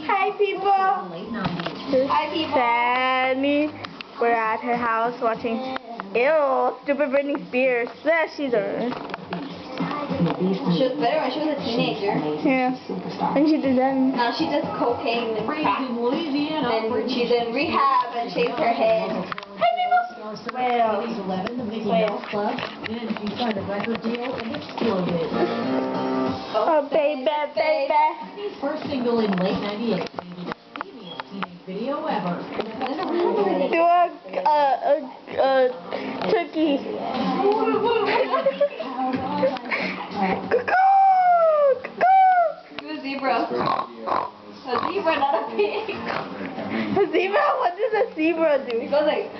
Hi people. Hi people. Fanny. We're at her house watching. Ew, stupid Britney Spears. Yeah, she's a. She was better when she was a teenager. Yeah. And she did that. Now she does cocaine and crack. And she's in rehab and shaves her head. Hi people. Well. Oh baby, baby. First single in late '98. Video ever. Do a turkey. Do a zebra. A zebra, not a pig. A zebra? What does a zebra do? It goes like.